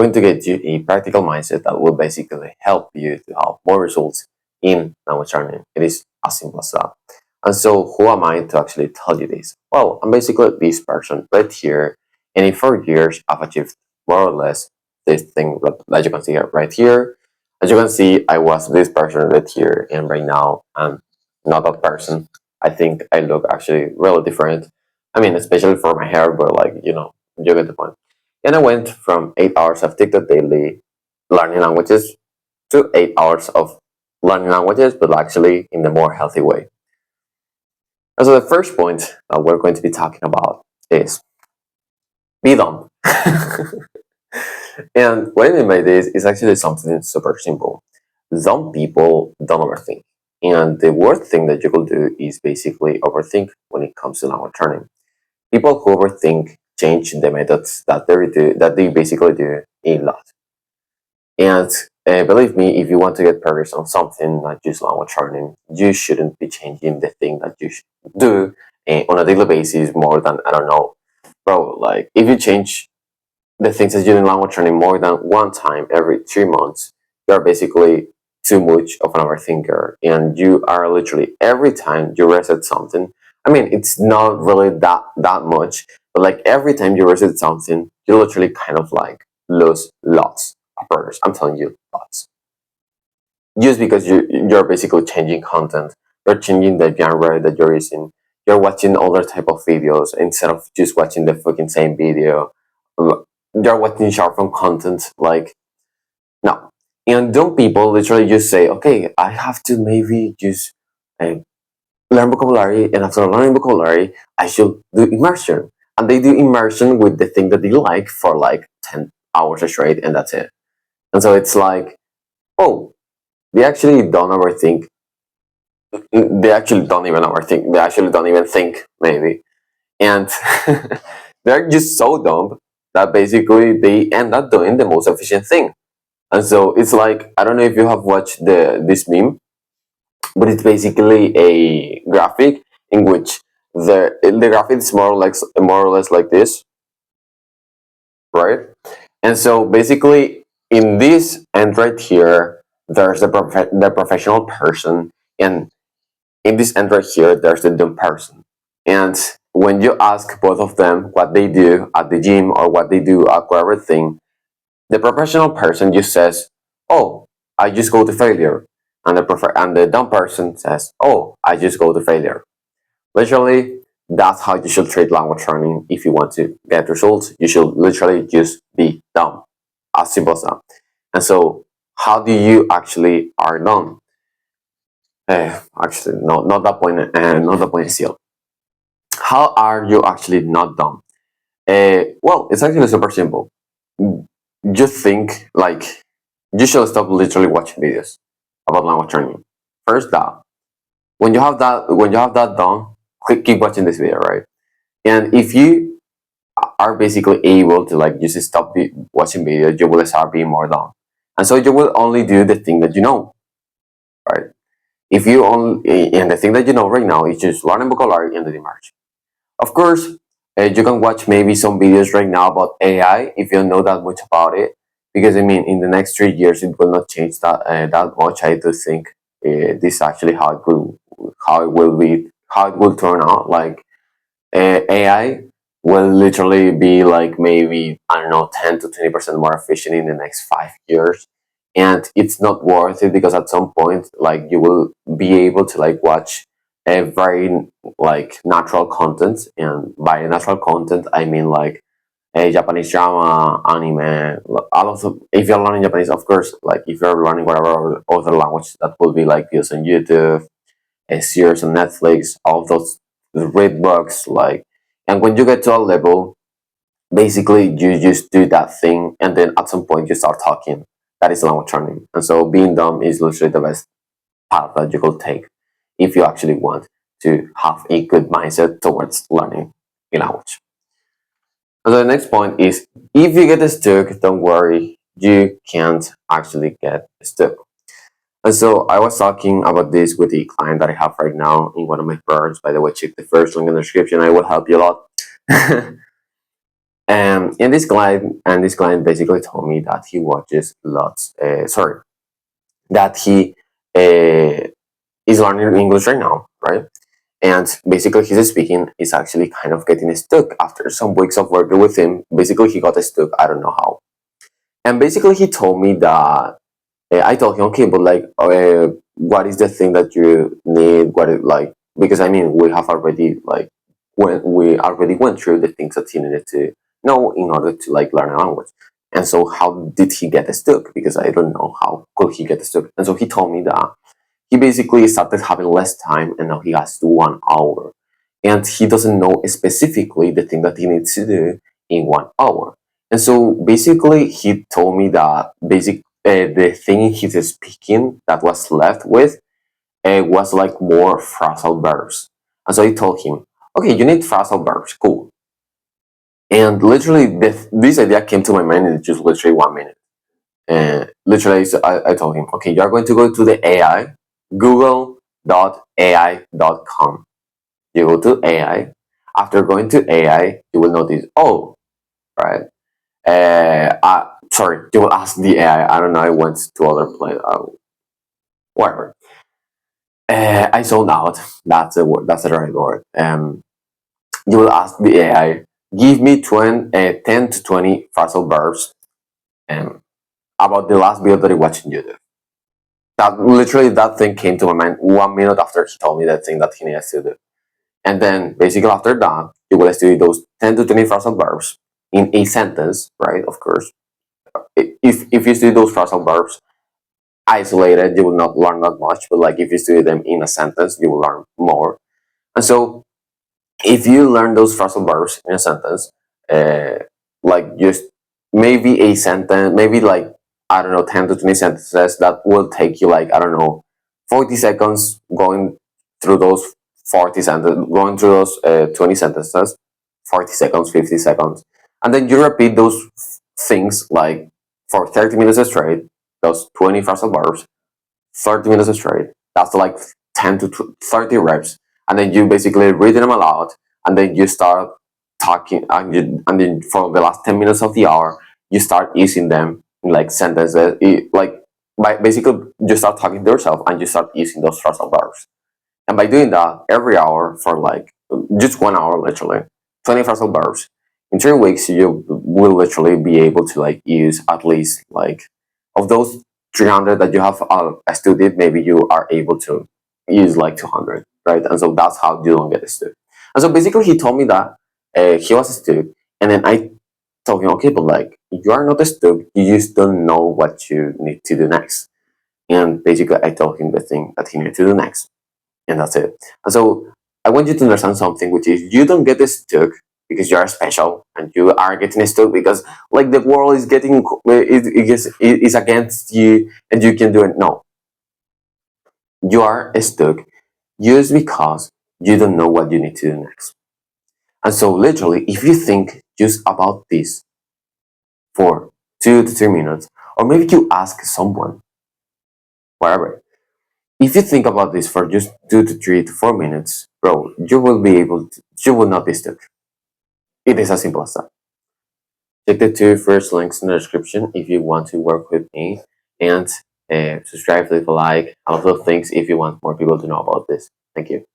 going to get you a practical mindset that will basically help you to have more results in language learning. It is as simple as that. And so, who am I to actually tell you this? Well, I'm basically this person right here, and in 4 years, I've achieved more or less this thing that you can see right here. As you can see, I was this person right here, and right now I'm not that person. I think I look actually really different. I mean, especially for my hair, but like, you get the point. And I went from 8 hours of TikTok daily learning languages to 8 hours of learning languages, but actually in the more healthy way. And so the first point that we're going to be talking about is be dumb. And what I mean by this is actually something super simple. Some people don't overthink. And the worst thing that you could do is basically overthink when it comes to language learning. People who overthink change the methods that they basically do a lot. And believe me, if you want to get progress on something, not just language learning, you shouldn't be changing the thing that you should do on a daily basis more than, I don't know, bro, like if you change the things that you do in language learning more than one time every 3 months, you're basically too much of an overthinker. And you are literally, every time you reset something, I mean, it's not really that much, but like every time you reset something, you literally kind of like lose lots of progress. I'm telling you, lots. Just because you're basically changing content, you're changing the genre that you're using, you're watching other type of videos instead of just watching the fucking same video. You're watching short form content, like, no. And don't people literally just say, okay, I have to maybe just uh, learn vocabulary, and after learning vocabulary, I should do immersion. And they do immersion with the thing that they like for like 10 hours straight, and that's it. And so it's like, oh, they actually don't overthink. They actually don't even overthink. They actually don't even think, maybe. And they're just so dumb that basically they end up doing the most efficient thing. And so it's like, I don't know if you have watched this meme, but it's basically a graphic in which the graphic is more or less like this, right? And so basically in this end right here, there's the professional person, and in this end right here, there's the dumb person. And when you ask both of them what they do at the gym or what they do at whatever thing, the professional person just says, "Oh, I just go to failure," and the dumb person says, "Oh, I just go to failure." Literally, that's how you should treat language learning. If you want to get results, you should literally just be dumb, as simple as that. And so, how do you actually are dumb? Actually, no, not that point. Not the point still. How are you actually not dumb? Well, it's actually super simple. You think like you should stop literally watching videos about language learning. First, that when you have that done, keep watching this video, right? And if you are basically able to like just stop watching videos, you will start being more dumb, and so you will only do the thing that you know, right? If you only and the thing that you know right now is just learning vocabulary and the march. Of course, you can watch maybe some videos right now about AI if you don't know that much about it, because I mean, in the next 3 years, it will not change that much. I do think this is actually how it will turn out. Like AI will literally be like maybe, I don't know, 10 to 20% more efficient in the next 5 years, and it's not worth it because at some point, like you will be able to like watch a very like natural content, and by natural content I mean like a Japanese drama, anime, all of the, if you're learning Japanese, of course, like if you're learning whatever other language, that will be like videos on YouTube, a series on Netflix, all of those read books, like, and when you get to a level, basically you just do that thing, and then at some point you start talking. That is language learning, and so being dumb is literally the best path that you could take if you actually want to have a good mindset towards learning a language. And the next point is, if you get stuck, don't worry, you can't actually get stuck. And so I was talking about this with the client that I have right now in one of my programs. By the way, check the first link in the description. I will help you a lot. And this client basically told me that he watches lots. Sorry, that he uh, is learning English right now, right? And basically, his speaking is actually kind of getting stuck after some weeks of working with him. Basically, he got stuck. I don't know how. And basically, he told me that I told him, okay, but like, what is the thing that you need? What it like? Because I mean, we have already like when we already went through the things that he needed to know in order to like learn a language. And so, how did he get stuck? Because I don't know how could he get stuck. And so he told me that he basically started having less time, and now he has 1 hour, and he doesn't know specifically the thing that he needs to do in 1 hour. And so basically, he told me that the thing he's speaking that was left with was like more phrasal verbs. And so I told him, okay, you need phrasal verbs, cool. And literally, this idea came to my mind in just literally 1 minute. And literally, so I told him, okay, you're going to go to the AI, google.ai.com. You go to AI. After going to AI, you will notice, oh, right. Sorry, you will ask the AI. I don't know. I went to other place. Whatever. I sold out. That's the word. That's the right word. You will ask the AI, give me 10 to 20 phrasal verbs about the last video that I watched on YouTube. That thing came to my mind 1 minute after he told me that thing that he needs to do. And then basically after that, you will study those 10 to 20 phrasal verbs in a sentence, right? Of course. If you study those phrasal verbs isolated, you will not learn that much. But like if you study them in a sentence, you will learn more. And so if you learn those phrasal verbs in a sentence, uh, like just maybe a sentence, maybe like I don't know, 10 to 20 sentences that will take you like I don't know, 40 seconds going through those 40 sentences, going through those 20 sentences, 40 seconds, 50 seconds, and then you repeat those things like for 30 minutes straight, those 20 phrasal verbs, 30 minutes straight. That's like 10 to 30 reps. And then you basically read them aloud, and then you start talking, and then for the last 10 minutes of the hour, you start using them in like sentences. Basically, you start talking to yourself and you start using those phrasal verbs. And by doing that every hour for like just 1 hour, literally, 20 phrasal verbs, in 3 weeks, you will literally be able to like use at least like of those 300 that you have studied, maybe you are able to use like 200, right? And so that's how you don't get stuck. And so basically, he told me that he was stuck, and then I told him, okay, but like you are not stuck, you just don't know what you need to do next. And basically, I told him the thing that he needed to do next, and that's it. And so I want you to understand something, which is you don't get stuck because you are special, and you are getting stuck because like the world is getting is against you and you can do it. No, you are stuck just because you don't know what you need to do next. And so literally, if you think just about this for 2 to 3 minutes, or maybe you ask someone, whatever. If you think about this for just 2 to 3 to 4 minutes, bro, you will not be stuck. It is as simple as that. Check the two first links in the description if you want to work with me, and subscribe, leave a like, all of those things if you want more people to know about this. Thank you.